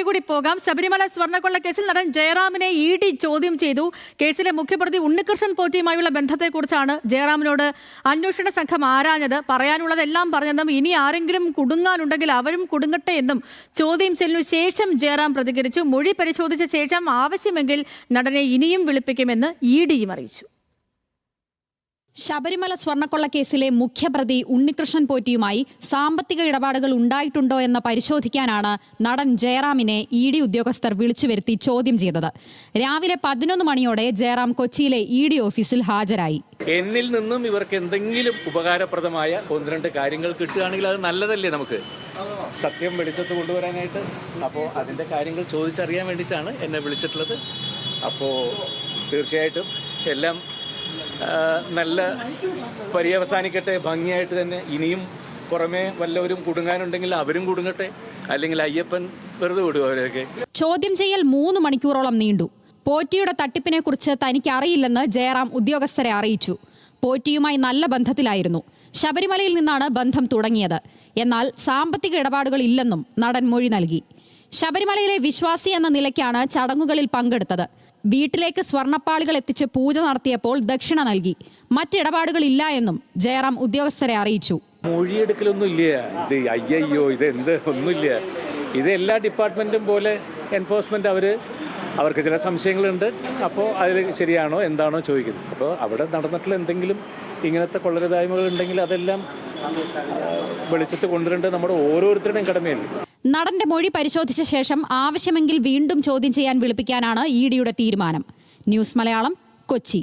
കൂടി പോകാം. ശബരിമല സ്വർണ്ണക്കൊള്ള കേസിൽ നടൻ ജയറാമിനെ ഇഡി ചോദ്യം ചെയ്തു. കേസിലെ മുഖ്യപ്രതി ഉണ്ണികൃഷ്ണൻ പോറ്റിയുമായുള്ള ബന്ധത്തെക്കുറിച്ചാണ് ജയറാമിനോട് അന്വേഷണ സംഘം ആരാഞ്ഞത്. പറയാനുള്ളതെല്ലാം പറഞ്ഞെന്നും ഇനി ആരെങ്കിലും കുടുങ്ങാനുണ്ടെങ്കിൽ അവരും കുടുങ്ങട്ടെ എന്നും ചോദ്യം ചെയ്യലിനു ശേഷം ജയറാം പ്രതികരിച്ചു. മൊഴി പരിശോധിച്ച ശേഷം ആവശ്യമെങ്കിൽ നടനെ ഇനിയും വിളിപ്പിക്കുമെന്ന് ഇഡിയും അറിയിച്ചു. ശബരിമല സ്വർണ്ണക്കൊള്ള കേസിലെ മുഖ്യപ്രതി ഉണ്ണികൃഷ്ണൻ പോറ്റിയുമായി സാമ്പത്തിക ഇടപാടുകൾ ഉണ്ടായിട്ടുണ്ടോ എന്ന് പരിശോധിക്കാനാണ് നടൻ ജയറാമിനെ ഇഡി ഉദ്യോഗസ്ഥർ വിളിച്ചു വരുത്തി ചോദ്യം ചെയ്തത്. രാവിലെ 11 മണിയോടെ ജയറാം കൊച്ചിയിലെ ഇഡി ഓഫീസിൽ ഹാജരായി. എന്നിൽ നിന്നും ഇവർക്ക് എന്തെങ്കിലും ഉപകാരപ്രദമായ 1-2 കാര്യങ്ങൾ കിട്ടുകയാണെങ്കിൽ അത് നല്ലതല്ലേ നമുക്ക് സത്യം വെളിച്ചത്ത് കൊണ്ടുവരാനായിട്ട്. അപ്പോൾ അതിൻ്റെ കാര്യങ്ങൾ ചോദിച്ചറിയാൻ വേണ്ടിയിട്ടാണ് എന്നെ വിളിച്ചിട്ടുള്ളത്. അപ്പോൾ തീർച്ചയായിട്ടും എല്ലാം നല്ല പര്യവസാനിക്കട്ടെ, ഭംഗിയായിട്ട് തന്നെ. ഇനിയും പുറമെ വല്ലവരും കുടുങ്ങാനുണ്ടെങ്കിൽ അവരും കുടുങ്ങട്ടെ, അല്ലെങ്കിൽ അയ്യപ്പൻ വെറുതെ വിടും അവരെയൊക്കെ. ചോദ്യം ചെയ്യൽ 3 മണിക്കൂറോളം നീണ്ടു. പോറ്റിയുടെ തട്ടിപ്പിനെ കുറിച്ച് തനിക്ക് അറിയില്ലെന്ന് ജയറാം ഉദ്യോഗസ്ഥരെ അറിയിച്ചു. പോറ്റിയുമായി നല്ല ബന്ധത്തിലായിരുന്നു. ശബരിമലയിൽ നിന്നാണ് ബന്ധം തുടങ്ങിയത്. എന്നാൽ സാമ്പത്തിക ഇടപാടുകൾ ഇല്ലെന്നും നടൻ മൊഴി നൽകി. ശബരിമലയിലെ വിശ്വാസി എന്ന നിലയ്ക്കാണ് ചടങ്ങുകളിൽ പങ്കെടുത്തത്. വീട്ടിലേക്ക് സ്വർണ്ണപ്പാളികൾ എത്തിച്ച് പൂജ നടത്തിയപ്പോൾ ദക്ഷിണ നൽകി. മറ്റിടപാടുകളില്ല എന്നും ജയറാം ഉദ്യോഗസ്ഥരെ അറിയിച്ചു. മൊഴിയെടുക്കലൊന്നും ഇല്ല. ഇത് അയ്യോ ഇതെന്ത് ഒന്നുമില്ല. ഇത് എല്ലാ ഡിപ്പാർട്ട്മെൻറ്റും പോലെ എൻഫോഴ്സ്മെൻറ്റ് അവർക്ക് ചില സംശയങ്ങളുണ്ട്. അപ്പോൾ അതിൽ ശരിയാണോ എന്താണോ ചോദിക്കുന്നത്. അപ്പോൾ അവിടെ നടന്നിട്ടുള്ള എന്തെങ്കിലും ഇങ്ങനത്തെ കൊള്ളരുതായ്മകൾ ഉണ്ടെങ്കിൽ അതെല്ലാം വെളിച്ചത്ത് കൊണ്ടുവരേണ്ടത് നമ്മുടെ ഓരോരുത്തരുടെയും കടമയല്ലേ. നടന്റെ മൊഴി പരിശോധിച്ച ശേഷം ആവശ്യമെങ്കിൽ വീണ്ടും ചോദ്യം ചെയ്യാൻ വിളിപ്പിക്കാനാണ് ഇഡിയുടെ തീരുമാനം. ന്യൂസ് മലയാളം, കൊച്ചി.